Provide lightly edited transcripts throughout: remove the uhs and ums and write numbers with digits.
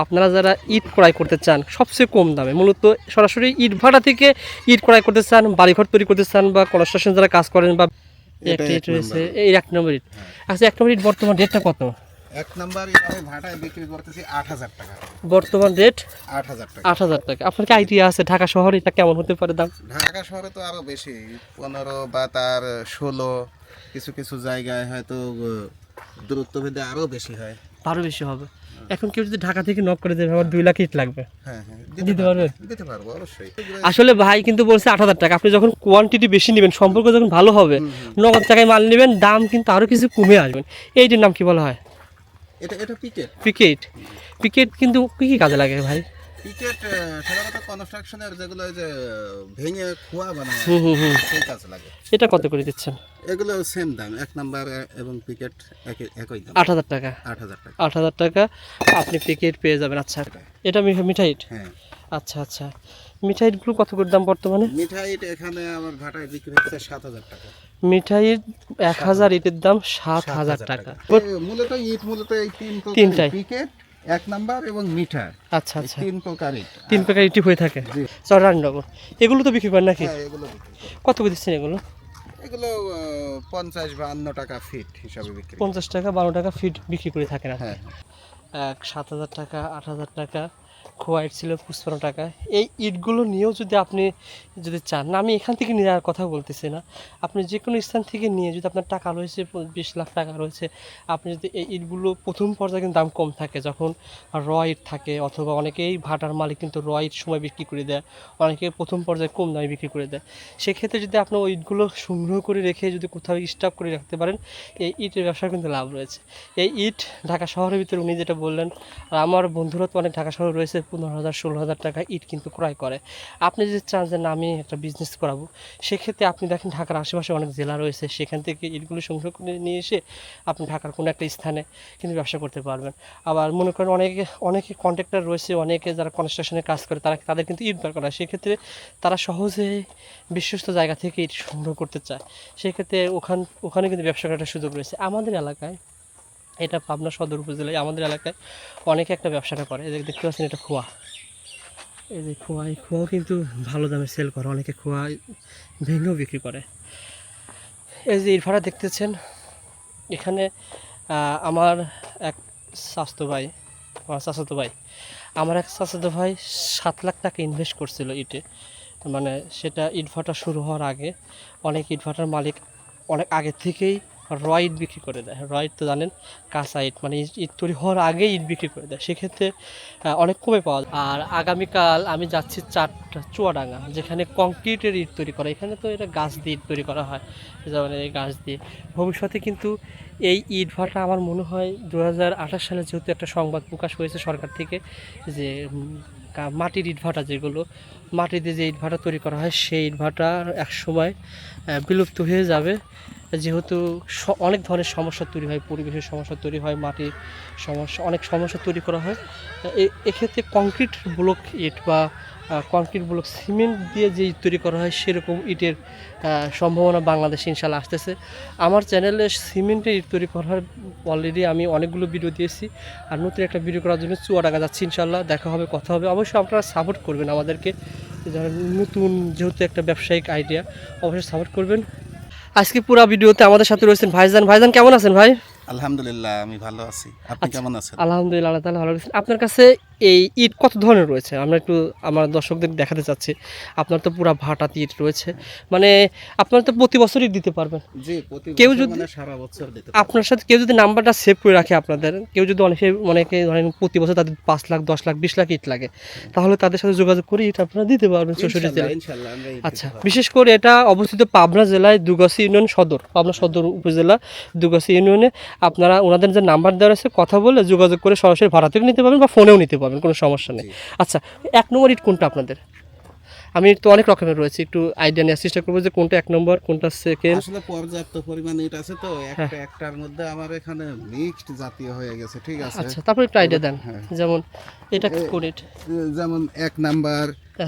আপনারা যারা ইট ক্রয় করতে চান সবচেয়ে কম দামে, মূলত সরাসরি ইট ভাটা থেকে ইট ক্রয় করতে চান, বাড়িঘর তৈরি করতে চান, বা কনস্ট্রাকশন যারা কাজ করেন, বা এটা একটা এক ইট রয়েছে, নম্বর। এই 1 নম্বর ইট। আচ্ছা, 1 নম্বর ইট বর্তমান রেটটা কত? 1 নাম্বার এটা আমি ভাটায় বিক্রি করতেছি 8,000 টাকা। বর্তমান রেট 8,000 টাকা। 8,000 টাকা। আপনার কি আইডিয়া আছে ঢাকা শহরে এটা কেমন হতে পারে দাম? ঢাকা শহরে তো আরো বেশি, 15 বা তার 16, কিছু কিছু জায়গায় হয়তো দূরত্ব ভেদে আরো বেশি হয়। আরও বেশি হবে। এখন কেউ যদি ঢাকা থেকে নক করে দেবে, আমার 2 লাখ ইট লাগবে, হ্যাঁ হ্যাঁ, দিতে পারবেন? দিতে পারবো অবশ্যই। আসলে ভাই কিন্তু বলছে 8,000 টাকা। আপনি যখন কোয়ান্টিটি বেশি নেবেন, সম্পর্ক যখন ভালো হবে, নগদ টাকায় মাল নেবেন, দাম কিন্তু আরও কিছু কমে আসবেন। এইটির নাম কি বলা হয়? এটা এটা পিকেট। পিকেট। পিকেট কিন্তু কি কি কাজে লাগে ভাই? পিকেট সাধারণত কনস্ট্রাকশনের যেগুলো ওই যে ভেঙে খোয়া বানানো হয়, হুম হুম হুম। সেই কাজে লাগে। এটা কত করে দিচ্ছেন? এগুলো সেম দাম, 1 নাম্বার এবং পিকেট একই দাম। 8,000 টাকা। 8,000 টাকা। 8,000 টাকা আপনি পিকেট পেয়ে যাবেন। আচ্ছা, এটা মিঠাইট। হ্যাঁ, আচ্ছা আচ্ছা, মিঠাইটগুলো কত করে দাম বর্তমানে? মিঠাই এখানে আমার ভাটায় বিক্রি হচ্ছে 7,000 টাকা। মিঠাইয়ের 1,000 ইটের দাম 7,000 টাকা। মূলত ইট মূলত এই তিনটাই? পিকেট, 1 নাম্বার এবং মিঠা, আচ্ছা আচ্ছা, 3 প্রকার ইট। 3 প্রকার ইটি হয়ে থাকে। জি। চড়াননগর এগুলো তো বিক্রি করেন নাকি? হ্যাঁ, এগুলো বিক্রি করি। কত করে দিচ্ছেন এগুলো? এগুলো 50-52 টাকা ফিট হিসাবে বিক্রি করি। 50 টাকা 12 টাকা ফিট বিক্রি করে থাকেন আপনি। হ্যাঁ, 7,000 টাকা, 8,000 টাকা, খোয়া ইট ছিল 55 টাকা। এই ইটগুলো নিয়েও যদি আপনি যদি চান, না আমি এখান থেকে নেওয়ার কথা বলতেছি না, আপনি যে কোনো স্থান থেকে নিয়ে যদি আপনার টাকা রয়েছে 20 লাখ টাকা রয়েছে, আপনি যদি এই ইটগুলো প্রথম পর্যায়ে কিন্তু দাম কম থাকে, যখন র ইট থাকে, অথবা অনেকেই ভাটার মালিক কিন্তু র ইট সময় বিক্রি করে দেয়, অনেকে প্রথম পর্যায়ে কম দামে বিক্রি করে দেয়। সেক্ষেত্রে যদি আপনি ওই ইটগুলো সংগ্রহ করে রেখে যদি কোথাও স্টক করে রাখতে পারেন, এই ইটের ব্যবসার কিন্তু লাভ রয়েছে। এই ইট ঢাকা শহরের ভিতরে উনি যেটা বললেন, আর আমার বন্ধুরা তো অনেক ঢাকা শহরে রয়েছে, 15,000-16,000 টাকা ইট কিন্তু ক্রয় করে। আপনি যদি চান যে না আমি একটা বিজনেস করাবো, সেক্ষেত্রে আপনি দেখেন ঢাকার আশেপাশে অনেক জেলা রয়েছে, সেখান থেকে ইটগুলো সংগ্রহ করে নিয়ে এসে আপনি ঢাকার কোনো একটা স্থানে কিন্তু ব্যবসা করতে পারবেন। আবার মনে করেন অনেকে কন্ট্রাক্টর রয়েছে, অনেকে যারা কনস্ট্রাকশনের কাজ করে, তাদের কিন্তু ইট দরকার হয়, সেক্ষেত্রে তারা সহজেই বিশ্বস্ত জায়গা থেকে ইট সংগ্রহ করতে চায়, সেক্ষেত্রে ওখানে কিন্তু ব্যবসা করার একটা সুযোগ রয়েছে। আমাদের এলাকায়, এটা পাবনা সদর উপজেলায় আমাদের এলাকায় অনেকে একটা ব্যবসাটা করে। এই যে দেখতে পাচ্ছেন, এটা খোয়া, এই যে খোয়া, এই খোয়াও কিন্তু ভালো দামে সেল করে, অনেকে খোয়া ভেঙেও বিক্রি করে। এই যে ইট ভাড়া দেখতেছেন, এখানে আমার এক স্বাস্থ্য ভাই, আমার এক চাচাতো ভাই 7 লাখ টাকা ইনভেস্ট করছিল ইটে। মানে সেটা ইট ভাটা শুরু হওয়ার আগে অনেক ইট ভাটার মালিক অনেক আগে থেকেই র ইট বিক্রি করে দেয়। র ইট তো জানেন, কাঁচা ইট, মানে ইট তৈরি হওয়ার আগেই ইট বিক্রি করে দেয়, সেক্ষেত্রে অনেক কমে পাওয়া যায়। আর আগামীকাল আমি যাচ্ছি চুয়াডাঙ্গা, যেখানে কংক্রিটের ইট তৈরি করা, এখানে তো এটা গাছ দিয়ে ইট তৈরি করা হয়, যেমন এই গাছ দিয়ে। ভবিষ্যতে কিন্তু এই ইট ভাটা আমার মনে হয় 2028 সালে যেহেতু একটা সংবাদ প্রকাশ হয়েছে সরকার থেকে, যে মাটির ইট ভাটা, যেগুলো মাটিতে যে ইট ভাটা তৈরি করা হয়, সেই ইট ভাটা একসময় বিলুপ্ত হয়ে যাবে, যেহেতু অনেক ধরনের সমস্যা তৈরি হয়, পরিবেশের সমস্যা তৈরি হয়, মাটির সমস্যা, অনেক সমস্যা তৈরি করা হয়। এক্ষেত্রে কংক্রিট ব্লক ইট বা কংক্রিট ব্লক সিমেন্ট দিয়ে যে ইট তৈরি করা হয়, সেরকম ইটের সম্ভাবনা বাংলাদেশে ইনশাল্লাহ আসতেছে। আমার চ্যানেলে সিমেন্টের ইট তৈরি করার অলরেডি আমি অনেকগুলো ভিডিও দিয়েছি, আর নতুন একটা ভিডিও করার জন্য চুয়াডাঙ্গা যাচ্ছি, ইনশাল্লাহ দেখা হবে, কথা হবে। অবশ্যই আপনারা সাপোর্ট করবেন আমাদেরকে, যারা নতুন যেহেতু একটা ব্যবসায়িক আইডিয়া, অবশ্যই সাপোর্ট করবেন। আজকে পুরো ভিডিওতে আমাদের সাথে রয়েছেন ভাইজান। ভাইজান কেমন আছেন ভাই? আলহামদুলিল্লাহ, আমি ভালো আছি। আপনি কেমন আছেন? আলহামদুলিল্লাহ, আল্লাহ তাআলা ভালো রাখছেন। আপনার কাছে এই ইট কত ধরনের রয়েছে, আমরা একটু আমার দর্শকদের দেখাতে চাচ্ছি। আপনার তো পুরা ভাটাতে ইট রয়েছে, মানে আপনারা তো প্রতি বছরই দিতে পারবেন। জি, প্রতি কেউ বছর যদি মানে সারা বছর দিতে আপনার সাথে কেউ যদি নাম্বারটা সেভ করে রাখে আপনাদের, কেউ যদি অনেকে ধরেন প্রতি বছর তাদের 5 লাখ 10 লাখ 20 লাখ ইট লাগে, তাহলে তাদের সাথে যোগাযোগ করে ইট আপনারা দিতে পারবেন 64 জেলায়। ইনশাআল্লাহ আমরা আচ্ছা, বিশেষ করে এটা অবস্থিত পাবনা জেলায় দুগাছি ইউনিয়ন সদর, পাবনা সদর উপজেলা দুগাছি ইউনিয়নে। আপনারা ওনাদের যে নাম্বার দেওয়া আছে, কথা বলে যোগাযোগ করে সরাসরি ভাড়া থেকে নিতে পারবেন বা ফোনেও নিতে পারবেন, কোনো সমস্যা নেই। আচ্ছা, 1 নম্বর ইট কোনটা আপনাদের? আমি তো অনেক রকমের রয়েছে, একটু আইডিয়া নেওয়ার চেষ্টা করবো যে কোনটা 1 নম্বর, কোনটা সেকেন্ড। আসলে পর্যাপ্ত পরিমাণ ইট আছে তো, একটার মধ্যে আমার এখানে মিক্সড জাতীয় হয়ে গেছে, ঠিক আছে। আচ্ছা, তারপর একটু আইডিয়া দেন, হ্যাঁ। যেমন এটা কোন ইট? যেমন 1 নাম্বার,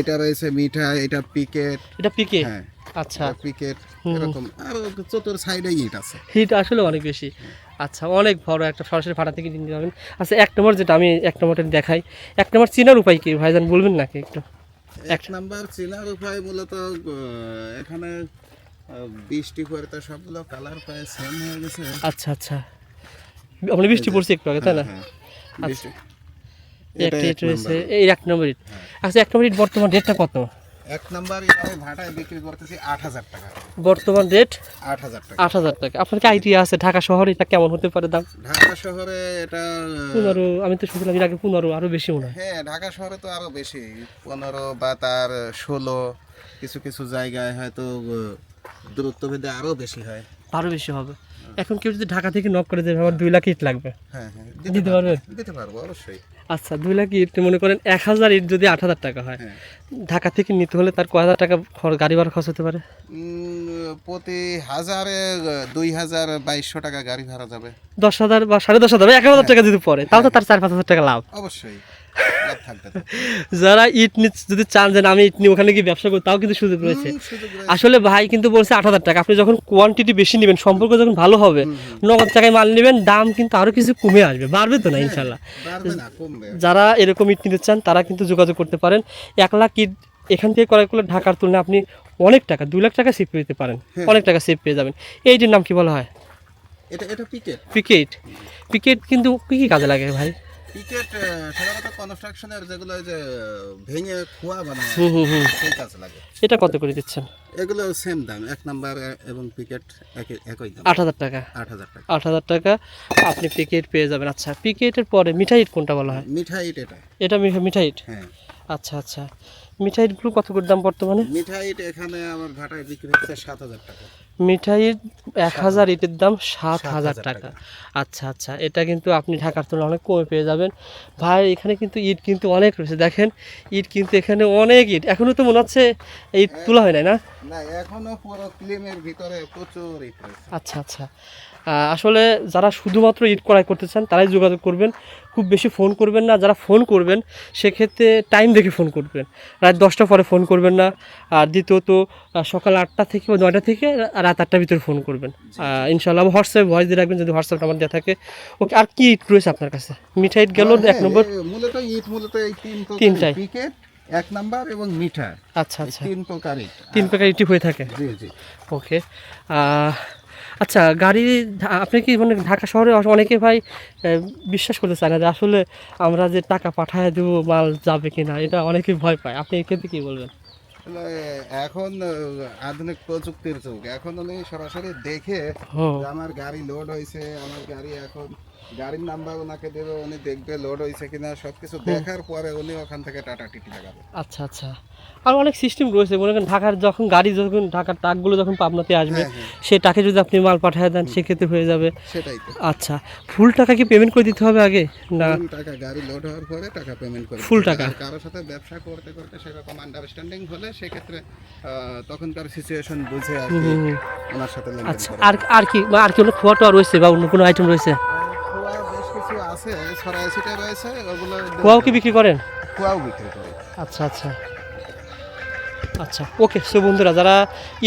এটা রয়েছে মিঠা, এটা পিকেট। এটা পিকে। হ্যাঁ, আচ্ছা, পিকেট, এরকম আরো চতুর সাইডে ইট আছে। হিট আসলে অনেক বেশি। আচ্ছা, অনেক বড় একটা সরাসরি ভাড়া থেকে নিতে পারবেন। আচ্ছা, এক নম্বর যেটা আমি এক নম্বরটা দেখাই, এক নম্বর চেনার উপায় কি ভাইজান বলবেন নাকি একটু? এক নাম্বার চেনার উপায় মূলত এখানে বৃষ্টি পরে তো সবগুলো কালার প্রায় সেম হয়ে গেছে। আচ্ছা আচ্ছা, আমরা বৃষ্টি পড়ছে একটু আগে, তাই না? হ্যাঁ, আচ্ছা, বৃষ্টি। একটা এটা ইট এক রয়েছে, নাম্বার। এই এক নম্বর ইট। আচ্ছা, এক নম্বর ইট বর্তমান রেটটা কত? এক নাম্বার এটা ভাটায় বিক্রি করতেছি 8,000 টাকা। বর্তমান রেট 8,000 টাকা। 8,000 টাকা। আপনার কি আইডিয়া আছে ঢাকা শহরে এটা কেমন হতে পারে দাম? ঢাকা শহরে এটা 15, আমি তো শুনছিলাম এর আগে 15, আরো বেশি মনে হয়। হ্যাঁ, ঢাকা শহরে তো আরো বেশি, 15 বা তার 16, কিছু কিছু জায়গায় হয়তো দূরত্ব ভেদে আরো বেশি হয়। আরো বেশি হবে। এখন কেউ যদি ঢাকা থেকে নক করে দেবে, আমার 2 লাখ ইট লাগবে, হ্যাঁ হ্যাঁ, দিতে পারবেন? দিতে পারবো অবশ্যই। আচ্ছা, 2 লাখ ইট মনে করেন 1000 ইট যদি 8,000 টাকা হয়, হ্যাঁ, ঢাকা থেকে নিতে হলে তার কয় হাজার টাকা গাড়ি ভাড়া খরচ হতে পারে? প্রতি হাজারে 2,000-2,200 টাকা গাড়ি ভাড়া যাবে। 10,000 বা 10,500, 11,000 টাকা যদি পড়ে, তাও তো তার 4-5 হাজার টাকা লাভ। অবশ্যই লাভ থাকবে তো। যারা ইট যদি চান যে না, আমি ইট নিয়ে ওখানে গিয়ে ব্যবসা করি, তাও কিন্তু সুযোগ রয়েছে। সুযোগ রয়েছে। আসলে ভাই কিন্তু বলছে 8,000 টাকা। আপনি যখন কোয়ান্টিটি বেশি নেবেন, সম্পর্ক যখন ভালো হবে, নগদ টাকায় মাল নেবেন, দাম কিন্তু আরো কিছু কমে আসবে, বাড়বে তো না ইনশাল্লাহ। বাড়বে না, কমবে। যারা এরকম ইট নিতে চান তারা কিন্তু যোগাযোগ করতে পারেন। 1 লাখ ইট এখান থেকে ক্রয় করলে ঢাকার তুলনায় আপনি অনেক টাকা, 2 লাখ টাকা সেভ পেতে পারেন, অনেক টাকা সেভ পেয়ে যাবেন। এইটির নাম কি বলা হয়? এটা পিকেট। পিকেট। পিকেট কিন্তু কি কি কাজে লাগে ভাই? পিকেট সাধারণত কনস্ট্রাকশনের যেগুলো ওই যে ভেঙে খোয়া বানায় হুম হুম হুম। সেই কাজে লাগে। এটা কত করে দিচ্ছেন? এগুলো সেম দাম, এক নাম্বার এবং পিকেট একই দাম। 8,000 টাকা। 8,000 টাকা। 8,000 টাকা আপনি পিকেট পেয়ে যাবেন। আচ্ছা, পিকেটের পরে মিঠাই ইট কোনটা বলা হয়? মিঠাই ইট এটা। এটা মিঠাই ইট। হ্যাঁ, আচ্ছা আচ্ছা, মিঠাই ইটগুলো কত করে দাম বর্তমানে? মিঠাই ইট এখানে আমার ভাটায় বিক্রি হচ্ছে 7,000 টাকা। মিঠাই 1000 ইটের দাম 7,000 টাকা। টাকা। আচ্ছা আচ্ছা, এটা কিন্তু আপনি ঢাকার তুলনায় অনেক কমে পেয়ে যাবেন ভাই। এখানে কিন্তু ইট কিন্তু অনেক রয়েছে, দেখেন ইট কিন্তু এখানে অনেক ইট। এখনো তো মনে হচ্ছে ইট তোলা হয় নাই না? না, এখনো পুরো ক্লিমের ভিতরে প্রচুর ইট রয়েছে। আচ্ছা আচ্ছা, আসলে যারা শুধুমাত্র ইট ক্রয় করতে চান তারাই যোগাযোগ করবেন, খুব বেশি ফোন করবেন না। যারা ফোন করবেন সেক্ষেত্রে টাইম দেখে ফোন করবেন, রাত 10টার পরে ফোন করবেন না। আর দ্বিতীয়ত সকাল 8টা থেকে বা 9টা থেকে রাত 8টার ভিতরে ফোন করবেন। ইনশাআল্লাহ হোয়াটসঅ্যাপে ভয়েস দিয়ে রাখবেন যদি হোয়াটসঅ্যাপ নাম্বার দেওয়া থাকে। ওকে, আর কি ইট রয়েছে আপনার কাছে? মিঠাই ইট গেল এক নম্বর, মূলত ইট মূলত এই তিনটাই। পিকেট, এক নাম্বার এবং মিঠা, আচ্ছা আচ্ছা, 3 প্রকার ইট। 3 প্রকার ইটই হয়ে থাকে। জি জি। ওকে, আচ্ছা, গাড়ি আপনি কি মানে ঢাকা শহরে অনেকে ভাই বিশ্বাস করতে চায় না যে আসলে আমরা যে টাকা পাঠায় দেবো মাল যাবে কিনা, এটা অনেকে ভয় পায়। আপনি এক্ষেত্রে কি বলবেন? আসলে এখন আধুনিক প্রযুক্তির যুগ, এখন উনি সরাসরি দেখে হুম। যে আমার গাড়ি লোড হয়েছে, আমার গাড়ি এখন গাড়ির নাম্বার ওনাকে দেবে, উনি দেখবে লোড হয়েছে কিনা, সবকিছু দেখার পরে উনি ওখান থেকে টাটা টিটি লাগাবে। আচ্ছা আচ্ছা, আর অনেক সিস্টেম রয়েছে। মনে করেন ঢাকার যখন গাড়ি যখন ঢাকার ট্রাকগুলো যখন পাবনাতে আসবে, হ্যাঁ, হ্যাঁ। সেই টাকা যদি আপনি মাল পাঠিয়ে দেন সেক্ষেত্রে হয়ে যাবে। সেটাই তো। আচ্ছা, ফুল টাকা কি পেমেন্ট করে দিতে হবে আগে না? ফুল টাকা গাড়ি লোড হওয়ার পরে টাকা পেমেন্ট করে ফুল দিতে হবে। টাকা? আর কারোর সাথে ব্যবসা করতে করতে সেরকম আন্ডারস্ট্যান্ডিং হলে সেক্ষেত্রে তখনকার সিচুয়েশন বুঝে আর কি ওনার সাথে লেনদেন আচ্ছা, করে। আর কি আর কি অন্য খোয়া টোয়া রয়েছে বা অন্য কোনো আইটেম রয়েছে? খোয়া বেশ কিছু আছে, ছড়াই ছিটে রয়েছে, ওগুলো খোয়াও কি বিক্রি করেন? খোয়াও বিক্রি করে। আচ্ছা আচ্ছা আচ্ছা, ওকে। সো বন্ধুরা, যারা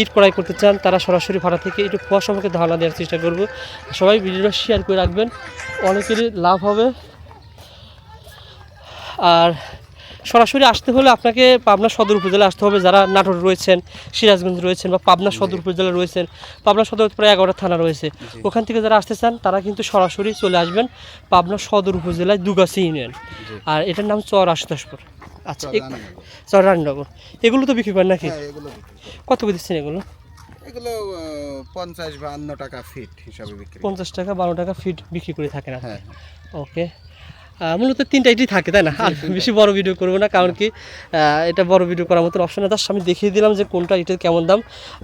ইট ক্রয় করতে চান তারা সরাসরি ভাড়া থেকে একটু খোয়া সম্পর্কে ধারণা দেওয়ার চেষ্টা করব। সবাই ভিডিওটা শেয়ার করে রাখবেন, অনেকেরই লাভ হবে। আর সরাসরি আসতে হলে আপনাকে পাবনা সদর উপজেলা আসতে হবে। যারা নাটোর রয়েছেন, সিরাজগঞ্জ রয়েছেন বা পাবনা সদর উপজেলা রয়েছেন, পাবনা সদর প্রায় 11টা থানা রয়েছে, ওখান থেকে যারা আসতে চান তারা কিন্তু সরাসরি চলে আসবেন পাবনা সদর উপজেলায় দুগাছি ইউনিয়ন। আর এটার নাম চর আশুতোষপুর। আচ্ছা, চর রানীনগর। এগুলো তো বিক্রি করেন নাকি? হ্যাঁ, এগুলো বিক্রি করে। কত করে দিচ্ছেন এগুলো? এগুলো 50-52 টাকা ফিট হিসাবে বিক্রি করে। 50 টাকা 12 টাকা ফিট বিক্রি করে থাকেন আপনি? হ্যাঁ। ওকে, মূলত 3টা ইটই থাকে তাই না? আর বেশি বড় ভিডিও করবো না, কারণ কি এটা বড় ভিডিও করার মতো অপশন আছে। আমি দেখিয়ে দিলাম যে কোনটা ইটের কেমন দাম।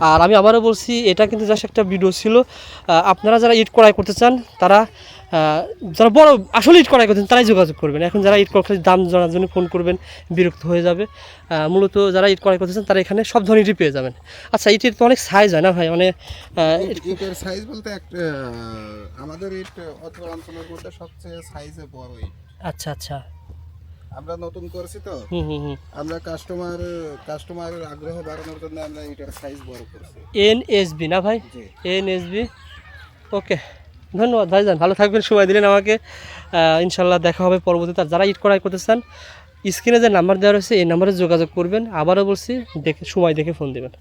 আর আমি আবারও বলছি, এটা কিন্তু জাস্ট একটা ভিডিও ছিল। আপনারা যারা ইট ক্রয় করতে চান তারা যারা বড় আসলে ইট ক্রয় করতেন তারাই যোগাযোগ করবেন। এখন যারা ইট ক্রয় দাম জানার জন্য ফোন করবেন বিরক্ত হয়ে যাবে। মূলত যারা ইট ক্রয় করতে চান তারা এখানে সব ধরনের ইটই পেয়ে যাবেন। আচ্ছা, ইটের তো অনেক সাইজ হয় না ভাই? মানে ইটের সাইজ বলতে আমাদের ইট অত্র অঞ্চলের মধ্যে সবচেয়ে সাইজে বড় ইট। আচ্ছা আচ্ছা, আমরা নতুন করেছি তো, হুম হুম হুম। আমরা কাস্টমারের আগ্রহ বাড়ানোর জন্য আমরা এটার সাইজ বড় করেছি। এনএসবি না ভাই? জি। এনএসবি, ওকে। ধন্যবাদ ভাইজান, ভালো থাকবেন, সময় দিলেন আমাকে। ইনশাল্লাহ দেখা হবে পরবর্তীতে। আর যারা ইট ক্রয় করতে চান, স্ক্রিনে যে নাম্বার দেওয়া রয়েছে এই নাম্বারে যোগাযোগ করবেন। আবারও বলছি, দেখে সময় দেখে ফোন দেবেন।